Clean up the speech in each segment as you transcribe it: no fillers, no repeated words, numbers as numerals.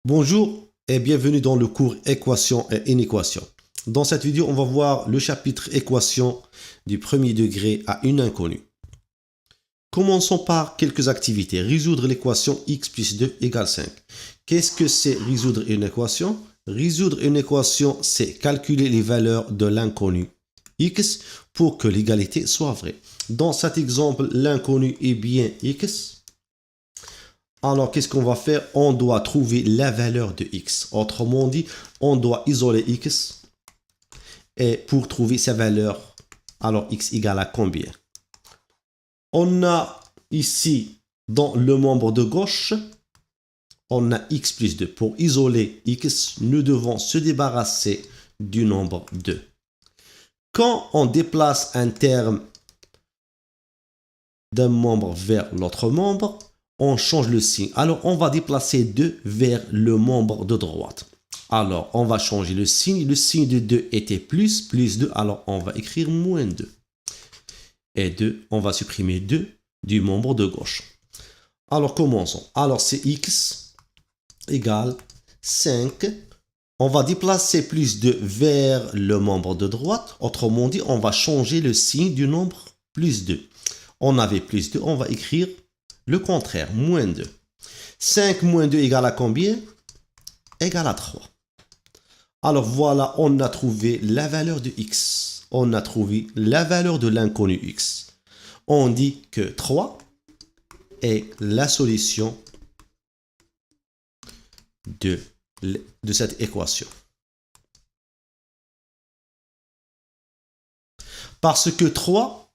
Bonjour et bienvenue dans le cours Équation et inéquation. Dans cette vidéo, on va voir le chapitre Équation du premier degré à une inconnue. Commençons par quelques activités. Résoudre l'équation x plus 2 égale 5. Qu'est-ce que c'est résoudre une équation? Résoudre une équation, c'est calculer les valeurs de l'inconnu x pour que l'égalité soit vraie. Dans cet exemple, l'inconnu est bien x. Alors, qu'est-ce qu'on va faire? On doit trouver la valeur de x. Autrement dit, on doit isoler x. Et pour trouver sa valeur, alors x égale à combien? On a ici, dans le membre de gauche, on a x plus 2. Pour isoler x, nous devons se débarrasser du nombre 2. Quand on déplace un terme d'un membre vers l'autre membre, on change le signe. Alors, on va déplacer 2 vers le membre de droite. Alors, on va changer le signe. Le signe de 2 était plus 2. Alors, on va écrire moins 2. Et 2, on va supprimer 2 du membre de gauche. Alors, commençons. Alors, c'est x égale 5. On va déplacer plus 2 vers le membre de droite. Autrement dit, on va changer le signe du nombre plus 2. On avait plus 2, on va écrire le contraire, moins 2. 5 moins 2 égale à combien? Égale à 3. Alors voilà, on a trouvé la valeur de x. On a trouvé la valeur de l'inconnu x. On dit que 3 est la solution de cette équation. Parce que 3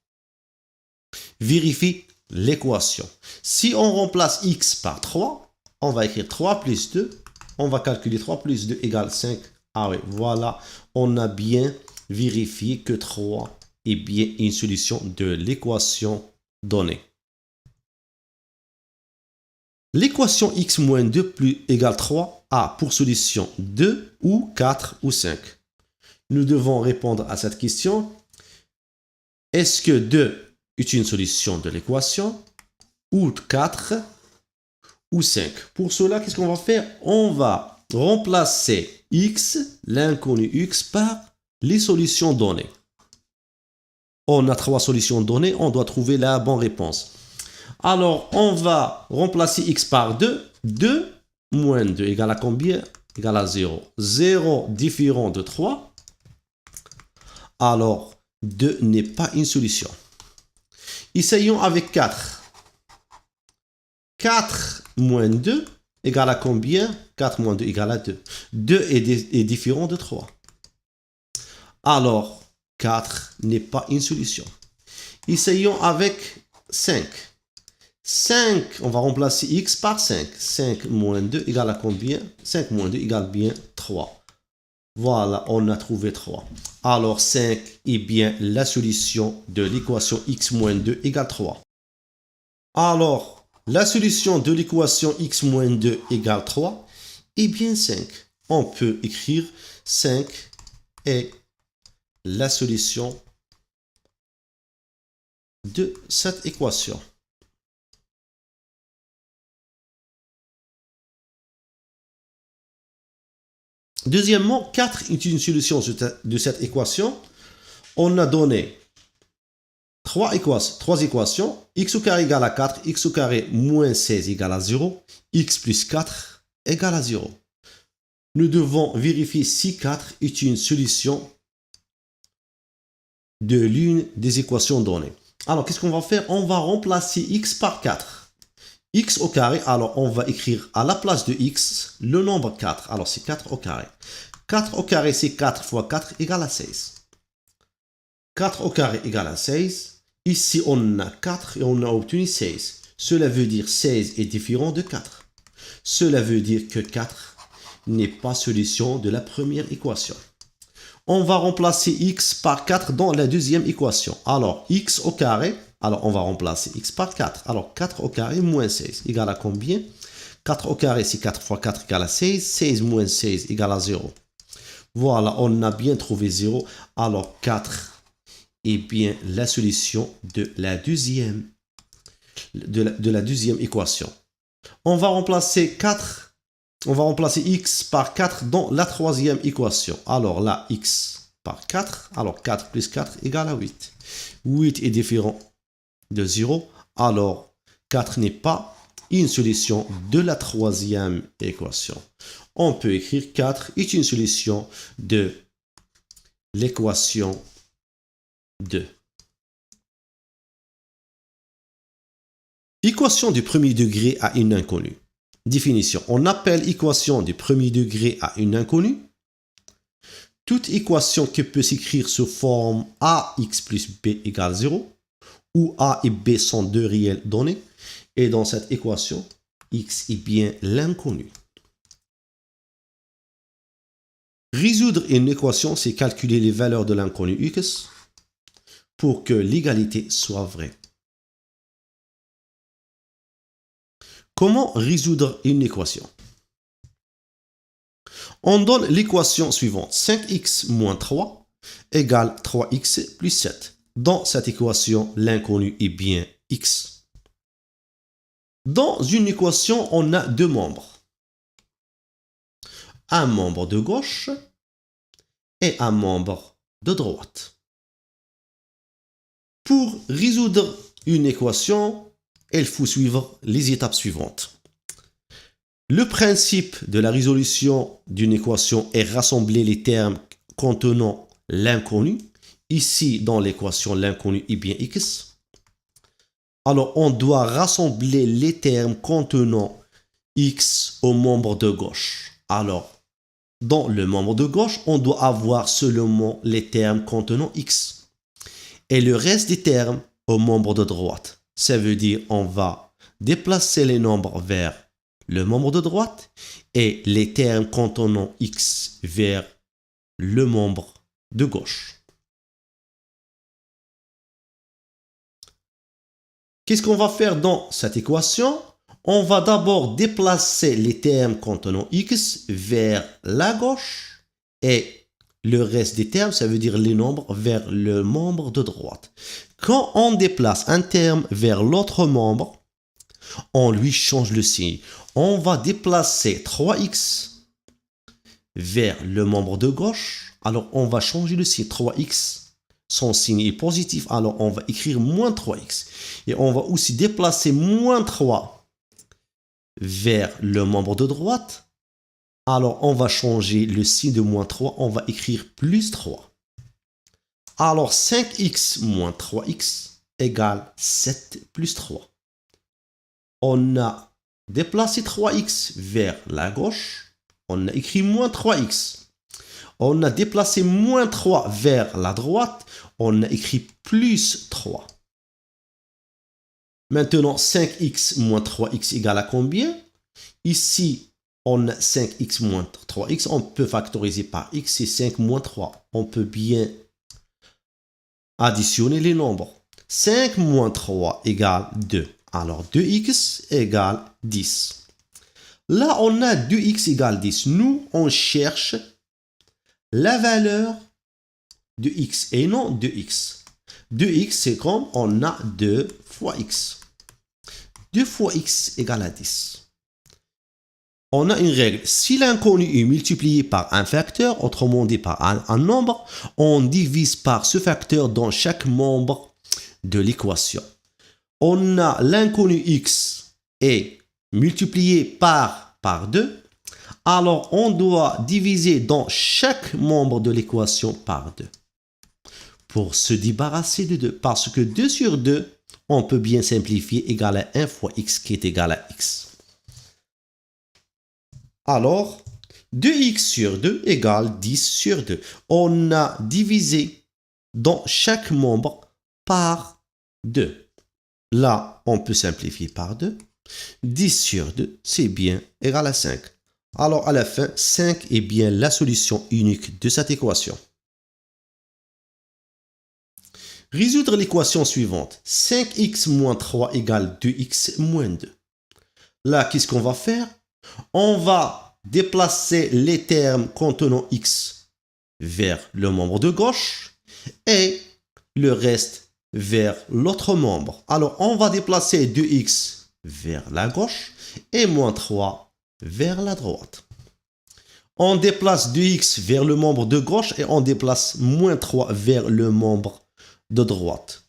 vérifie l'équation. Si on remplace x par 3, on va écrire 3 plus 2. On va calculer 3 plus 2 égale 5. Ah oui, voilà, on a bien vérifié que 3 est bien une solution de l'équation donnée. L'équation x moins 2 plus égale 3 a pour solution 2 ou 4 ou 5. Nous devons répondre à cette question. Est-ce que 2 est une solution de l'équation, ou 4, ou 5. Pour cela, qu'est-ce qu'on va faire? On va remplacer x, l'inconnu x, par les solutions données. On a 3 solutions données, on doit trouver la bonne réponse. Alors, on va remplacer x par 2. 2 moins 2 égale à combien? Égale à 0. 0 différent de 3. Alors, 2 n'est pas une solution. Essayons avec 4. 4 moins 2 égale à combien? 4 moins 2 égale à 2. 2 est différent de 3. Alors, 4 n'est pas une solution. Essayons avec 5. 5, on va remplacer x par 5. 5 moins 2 égale à combien? 5 moins 2 égale bien 3. Voilà, on a trouvé 3. Alors, 5 est bien la solution de l'équation x moins 2 égale 3. Alors, la solution de l'équation x moins 2 égale 3 est bien 5. On peut écrire 5 est la solution de cette équation. Deuxièmement, 4 est une solution de cette équation. On a donné 3 équations. X au carré égale à 4, x au carré moins 16 égale à 0, x plus 4 égale à 0. Nous devons vérifier si 4 est une solution de l'une des équations données. Alors, qu'est-ce qu'on va faire? On va remplacer x par 4. X au carré, alors on va écrire à la place de x le nombre 4. Alors, c'est 4 au carré. 4 au carré, c'est 4 fois 4 égale à 16. 4 au carré égale à 16. Ici, on a 4 et on a obtenu 16. Cela veut dire 16 est différent de 4. Cela veut dire que 4 n'est pas solution de la première équation. On va remplacer x par 4 dans la deuxième équation. Alors, x au carré, alors on va remplacer x par 4. Alors, 4 au carré moins 16 égale à combien? 4 au carré, c'est 4 fois 4 égale à 16. 16 moins 16 égale à 0. Voilà, on a bien trouvé 0. Alors, 4 est bien la solution de la deuxième équation. On va remplacer 4 On va remplacer x par 4 dans la troisième équation. Alors là, x par 4. Alors 4 plus 4 égale à 8. 8 est différent de 0. Alors 4 n'est pas une solution de la troisième équation. On peut écrire 4 est une solution de l'équation 2. Équation du premier degré à une inconnue. Définition. On appelle équation du premier degré à une inconnue toute équation qui peut s'écrire sous forme ax plus b égale 0, où a et b sont deux réels donnés, et dans cette équation, x est bien l'inconnu. Résoudre une équation, c'est calculer les valeurs de l'inconnu x pour que l'égalité soit vraie. Comment résoudre une équation? On donne l'équation suivante. 5x moins 3 égale 3x plus 7. Dans cette équation, l'inconnu est bien x. Dans une équation, on a deux membres. Un membre de gauche et un membre de droite. Pour résoudre une équation, il faut suivre les étapes suivantes. Le principe de la résolution d'une équation est rassembler les termes contenant l'inconnu. Ici, dans l'équation, l'inconnu est bien x. Alors, on doit rassembler les termes contenant x au membre de gauche. Alors, dans le membre de gauche, on doit avoir seulement les termes contenant x. Et le reste des termes au membre de droite. Ça veut dire on va déplacer les nombres vers le membre de droite et les termes contenant x vers le membre de gauche. Qu'est-ce qu'on va faire dans cette équation? On va d'abord déplacer les termes contenant x vers la gauche et le reste des termes, ça veut dire les nombres, vers le membre de droite. Quand on déplace un terme vers l'autre membre, on lui change le signe. On va déplacer 3x vers le membre de gauche. Alors, on va changer le signe 3x. Son signe est positif, alors on va écrire moins 3x. Et on va aussi déplacer moins 3 vers le membre de droite. Alors, on va changer le signe de moins 3, on va écrire plus 3. Alors, 5x moins 3x égale 7 plus 3. On a déplacé 3x vers la gauche. On a écrit moins 3x. On a déplacé moins 3 vers la droite. On a écrit plus 3. Maintenant, 5x moins 3x égale à combien? Ici, on a 5x moins 3x. On peut factoriser par x, c'est 5 moins 3. On peut bien additionner les nombres. 5 moins 3 égale 2. Alors 2x égale 10. Là, on a 2x égale 10. Nous, on cherche la valeur de x et non de x. 2x, c'est comme on a 2 fois x. 2 fois x égale à 10. On a une règle. Si l'inconnu est multiplié par un facteur, autrement dit par un nombre, on divise par ce facteur dans chaque membre de l'équation. On a l'inconnu x est multiplié par 2. Alors, on doit diviser dans chaque membre de l'équation par 2. Pour se débarrasser de 2. Parce que 2 sur 2, on peut bien simplifier égal à 1 fois x qui est égal à x. Alors, 2x sur 2 égale 10 sur 2. On a divisé dans chaque membre par 2. Là, on peut simplifier par 2. 10 sur 2, c'est bien égal à 5. Alors, à la fin, 5 est bien la solution unique de cette équation. Résoudre l'équation suivante. 5x moins 3 égale 2x moins 2. Là, qu'est-ce qu'on va faire? On va déplacer les termes contenant x vers le membre de gauche et le reste vers l'autre membre. Alors, on va déplacer 2x vers la gauche et moins 3 vers la droite. On déplace 2x vers le membre de gauche et on déplace moins 3 vers le membre de droite.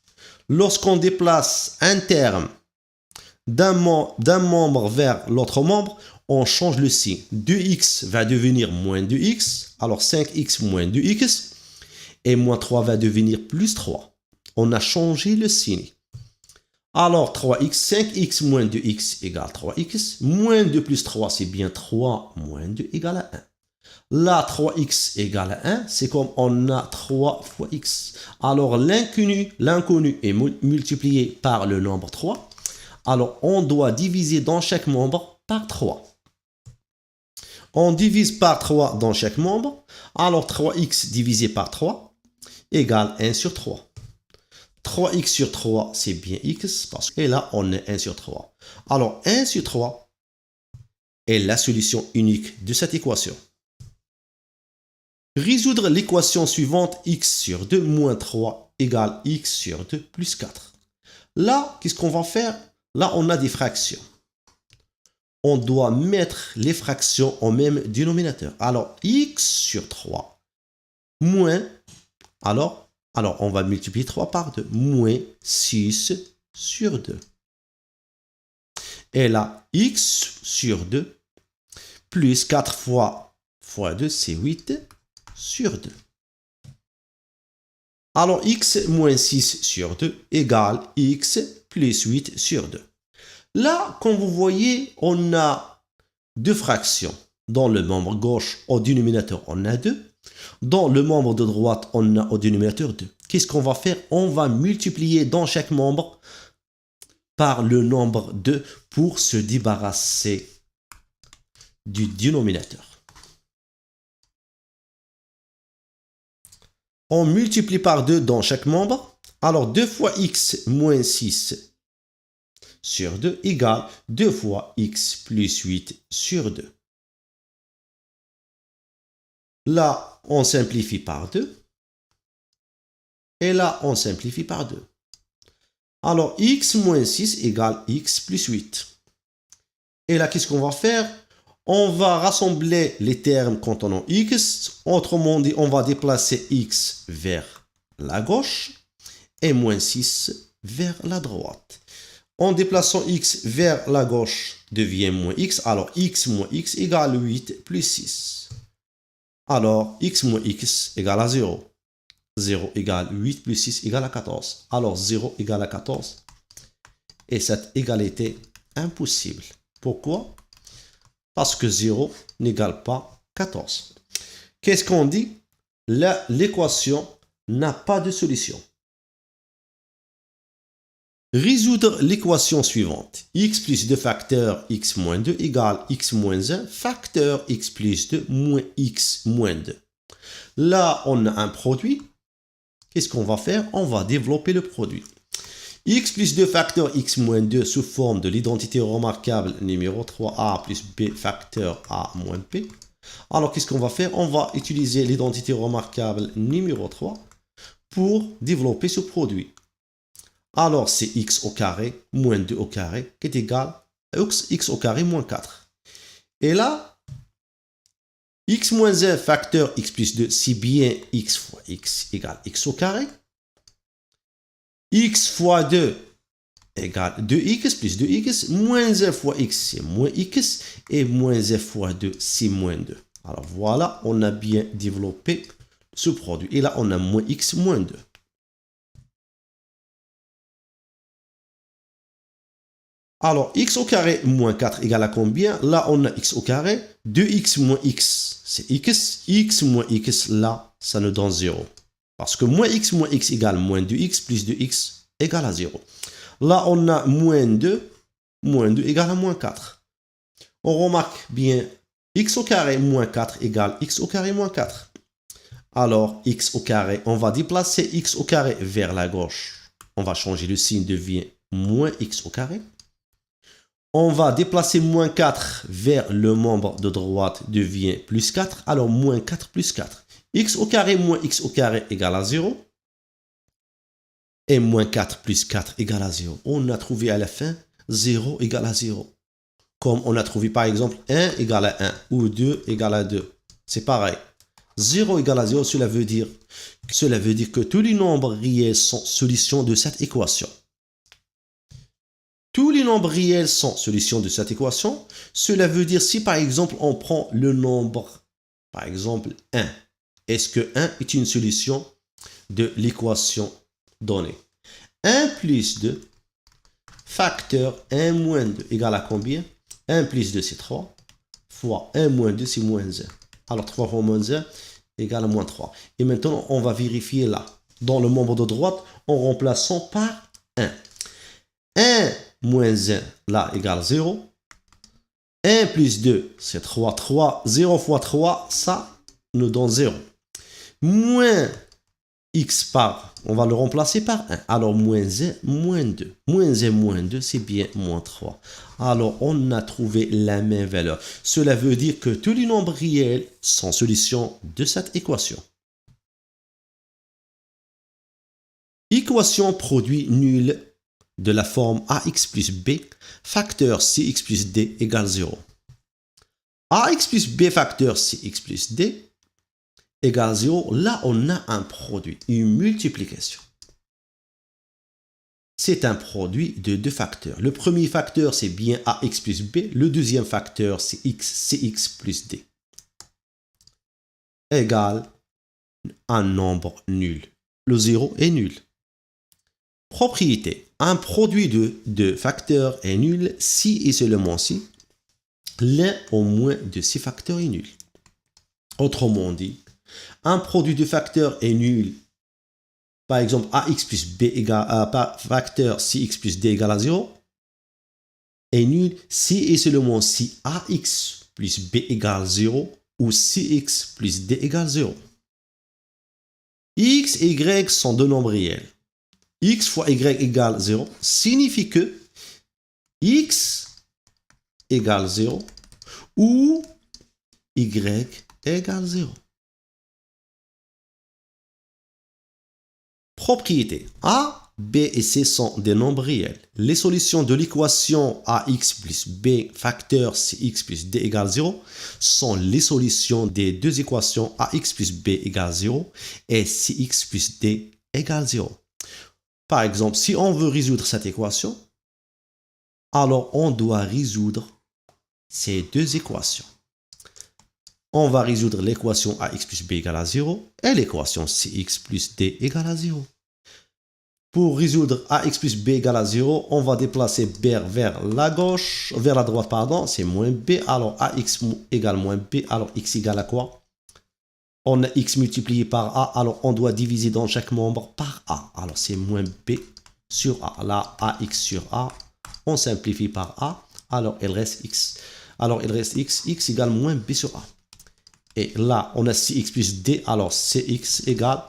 Lorsqu'on déplace un terme d'un membre vers l'autre membre, on change le signe. 2x va devenir moins 2x, alors 5x moins 2x, et moins 3 va devenir plus 3. On a changé le signe. Alors 3x, 5x moins 2x égale 3x, moins 2 plus 3, c'est bien 3 moins 2 égale à 1. Là, 3x égale à 1, c'est comme on a 3 fois x. Alors l'inconnu est multiplié par le nombre 3. Alors on doit diviser dans chaque membre par 3. On divise par 3 dans chaque membre. Alors 3x divisé par 3 égale 1 sur 3. 3x sur 3, c'est bien x, parce que là, on est 1 sur 3. Alors 1 sur 3 est la solution unique de cette équation. Résoudre l'équation suivante, x sur 2 moins 3 égale x sur 2 plus 4. Là, qu'est-ce qu'on va faire? Là, on a des fractions. On doit mettre les fractions au même dénominateur. Alors, x sur 3 moins, alors on va multiplier 3 par 2, moins 6 sur 2. Et là, x sur 2 plus 4 fois 2, c'est 8 sur 2. Alors, x moins 6 sur 2 égale x plus 8 sur 2. Là, comme vous voyez, on a deux fractions. Dans le membre gauche, au dénominateur, on a 2. Dans le membre de droite, on a au dénominateur 2. Qu'est-ce qu'on va faire? On va multiplier dans chaque membre par le nombre 2 pour se débarrasser du dénominateur. On multiplie par 2 dans chaque membre. Alors 2 fois x moins 6 sur 2 égale 2 fois x plus 8 sur 2. Là, on simplifie par 2. Et là, on simplifie par 2. Alors, x moins 6 égale x plus 8. Et là, qu'est-ce qu'on va faire? On va rassembler les termes contenant x. Autrement dit, on va déplacer x vers la gauche et moins 6 vers la droite. En déplaçant x vers la gauche devient moins x. Alors, x moins x égale 8 plus 6. Alors, x moins x égale à 0. 0 égale 8 plus 6 égale à 14. Alors, 0 égale à 14. Et cette égalité est impossible. Pourquoi? Parce que 0 n'égale pas 14. Qu'est-ce qu'on dit? L'équation n'a pas de solution. Résoudre l'équation suivante. X plus 2 facteur x moins 2 égale x moins 1 facteur x plus 2 moins x moins 2. Là, on a un produit. Qu'est-ce qu'on va faire? On va développer le produit. X plus 2 facteur x moins 2 sous forme de l'identité remarquable numéro 3a plus b facteur a moins b. Alors, qu'est-ce qu'on va faire? On va utiliser l'identité remarquable numéro 3 pour développer ce produit. Alors, c'est x au carré moins 2 au carré qui est égal à x au carré moins 4. Et là, x moins 1 facteur x plus 2, c'est bien x fois x égale x au carré. X fois 2 égale 2x plus 2x. Moins 1 fois x, c'est moins x. Et moins 1 fois 2, c'est moins 2. Alors voilà, on a bien développé ce produit. Et là, on a moins x moins 2. Alors, x au carré moins 4 égale à combien? Là, on a x au carré. 2x moins x, c'est x. X moins x, là, ça nous donne 0. Parce que moins x égale moins 2x plus 2x égale à 0. Là, on a moins 2 égale à moins 4. On remarque bien, x au carré moins 4 égale x au carré moins 4. Alors, x au carré, on va déplacer x au carré vers la gauche. On va changer le signe, devient moins x au carré. On va déplacer moins 4 vers le membre de droite, devient plus 4. Alors, moins 4 plus 4. X au carré moins x au carré égale à 0. Et moins 4 plus 4 égale à 0. On a trouvé à la fin 0 égale à 0. Comme on a trouvé par exemple 1 égale à 1 ou 2 égale à 2. C'est pareil. 0 égale à 0, cela veut dire que tous les nombres réels sont solutions de cette équation. Tous les nombres réels sont solutions de cette équation. Cela veut dire si par exemple on prend le nombre, par exemple 1, est-ce que 1 est une solution de l'équation donnée? 1 plus 2 facteur 1 moins 2 égale à combien? 1 plus 2 c'est 3 fois 1 moins 2 c'est moins 1. Alors 3 fois moins 1 égale à moins 3. Et maintenant on va vérifier là. Dans le membre de droite en remplaçant par 1. 1 moins 1 là égale 0. 1 plus 2 c'est 3. 3, 0 fois 3 ça nous donne 0. Moins x par, on va le remplacer par 1. Alors, moins 1, moins 2. Moins 1, moins 2, c'est bien moins 3. Alors, on a trouvé la même valeur. Cela veut dire que tous les nombres réels sont solutions de cette équation. Équation produit nul de la forme ax plus b, facteur cx plus d égale 0. ax plus b facteur cx plus d égale 0, là on a un produit, une multiplication. C'est un produit de deux facteurs. Le premier facteur c'est bien ax plus b, le deuxième facteur c'est cx plus d. Égale un nombre nul. Le 0 est nul. Propriété. Un produit de deux facteurs est nul si et seulement si l'un au moins de ces facteurs est nul. Autrement dit, un produit de facteurs est nul. Par exemple, ax plus b égale à facteur cx plus d égale à 0 est nul si et seulement si ax plus b égale 0 ou cx plus d égale 0. X et y sont deux nombres réels. X fois y égale 0 signifie que x égale 0 ou y égale 0. Propriété. A, B et C sont des nombres réels. Les solutions de l'équation AX plus B facteur CX plus D égale 0 sont les solutions des deux équations AX plus B égale 0 et CX plus D égale 0. Par exemple, si on veut résoudre cette équation, alors on doit résoudre ces deux équations. On va résoudre l'équation AX plus B égale à 0 et l'équation CX plus D égale à 0. Pour résoudre AX plus B égale à 0, on va déplacer B vers la gauche, vers la droite, pardon, c'est moins B. Alors AX égale moins B, alors X égale à quoi? On a X multiplié par A, alors on doit diviser dans chaque membre par A. Alors c'est moins B sur A. Là, AX sur A, on simplifie par A, alors il reste X. Alors il reste X, X égale moins B sur A. Et là, on a CX plus D, alors CX égale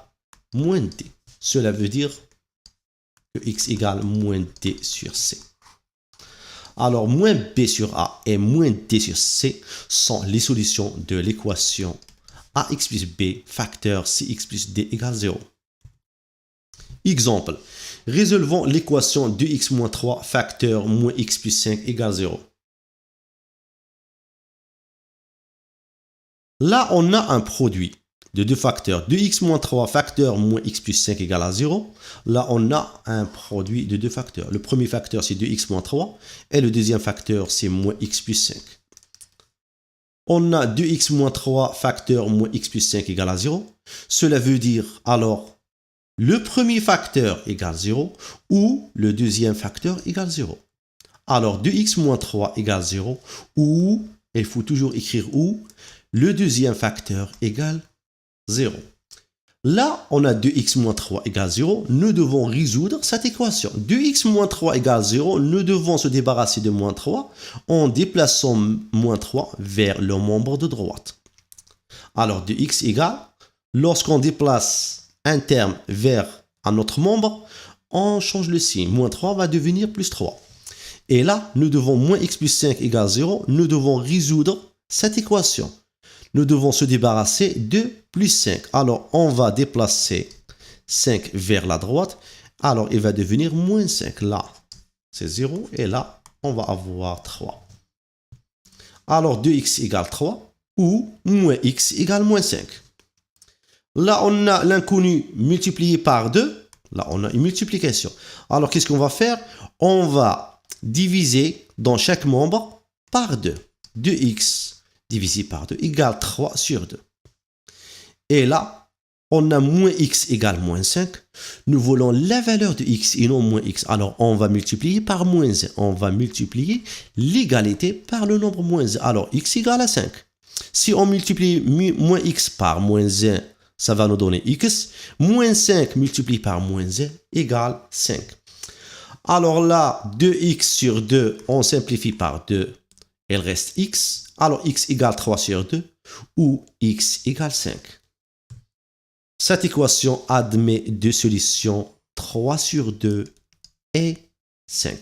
moins D. Cela veut dire que X égale moins D sur C. Alors, moins B sur A et moins D sur C sont les solutions de l'équation AX plus B facteur CX plus D égale 0. Exemple. Résolvons l'équation 2x moins 3 facteur moins x plus 5 égale 0. Là, on a un produit de deux facteurs. 2x moins 3 facteur moins x plus 5 égale à 0. Là, on a un produit de deux facteurs. Le premier facteur, c'est 2x moins 3. Et le deuxième facteur, c'est moins x plus 5. On a 2x moins 3 facteur moins x plus 5 égale à 0. Cela veut dire, alors, le premier facteur égale 0 ou le deuxième facteur égale 0. Alors, 2x moins 3 égale 0 ou, il faut toujours écrire ou, le deuxième facteur égale 0. Là, on a 2x moins 3 égale 0. Nous devons résoudre cette équation. 2x moins 3 égale 0. Nous devons se débarrasser de moins 3 en déplaçant moins 3 vers le membre de droite. Alors, 2x égale, lorsqu'on déplace un terme vers un autre membre, on change le signe. Moins 3 va devenir plus 3. Et là, nous devons moins x plus 5 égale 0. Nous devons résoudre cette équation. Nous devons se débarrasser de plus 5. Alors, on va déplacer 5 vers la droite. Alors, il va devenir moins 5. Là, c'est 0. Et là, on va avoir 3. Alors 2x égale 3 ou moins x égale moins 5. Là, on a l'inconnu multiplié par 2. Là, on a une multiplication. Alors, qu'est-ce qu'on va faire? On va diviser dans chaque membre par 2. 2x divisé par 2 égale 3 sur 2. Et là, on a moins x égale moins 5. Nous voulons la valeur de x et non moins x. Alors, on va multiplier par moins 1. On va multiplier l'égalité par le nombre moins 1. Alors, x égale à 5. Si on multiplie moins x par moins 1, ça va nous donner x. Moins 5 multiplié par moins 1 égale 5. Alors là, 2x sur 2, on simplifie par 2. Il reste x. Alors x égale 3 sur 2 ou x égale 5. Cette équation admet deux solutions 3 sur 2 et 5.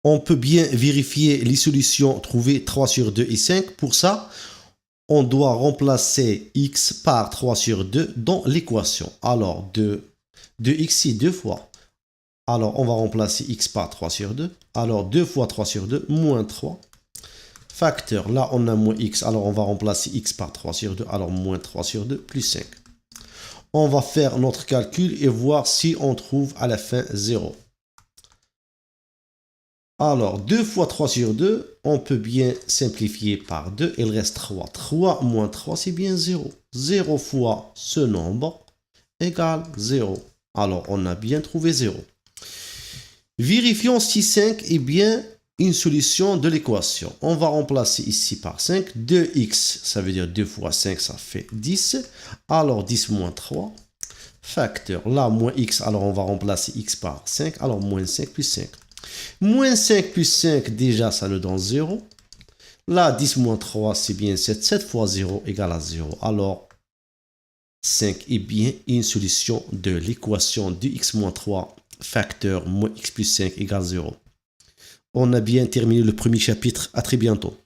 On peut bien vérifier les solutions trouvées 3 sur 2 et 5. Pour ça, on doit remplacer x par 3 sur 2 dans l'équation. Alors, 2x, c'est 2 fois. Alors, on va remplacer x par 3 sur 2. Alors, 2 fois 3 sur 2, moins 3. Facteur, là, on a moins x. Alors, on va remplacer x par 3 sur 2. Alors, moins 3 sur 2, plus 5. On va faire notre calcul et voir si on trouve à la fin 0. Alors, 2 fois 3 sur 2, on peut bien simplifier par 2. Il reste 3. 3 moins 3, c'est bien 0. 0 fois ce nombre égale 0. Alors, on a bien trouvé 0. Vérifions si 5 est bien une solution de l'équation. On va remplacer ici par 5. 2x, ça veut dire 2 fois 5, ça fait 10. Alors, 10 moins 3. Facteur, là, moins x, alors on va remplacer x par 5. Alors, moins 5 plus 5. Moins 5 plus 5, déjà, ça nous donne 0. Là, 10 moins 3, c'est bien 7. 7 fois 0 égale à 0. Alors, 5 est bien une solution de l'équation de x moins 3, facteur moins x plus 5 égale 0. On a bien terminé le premier chapitre. À très bientôt.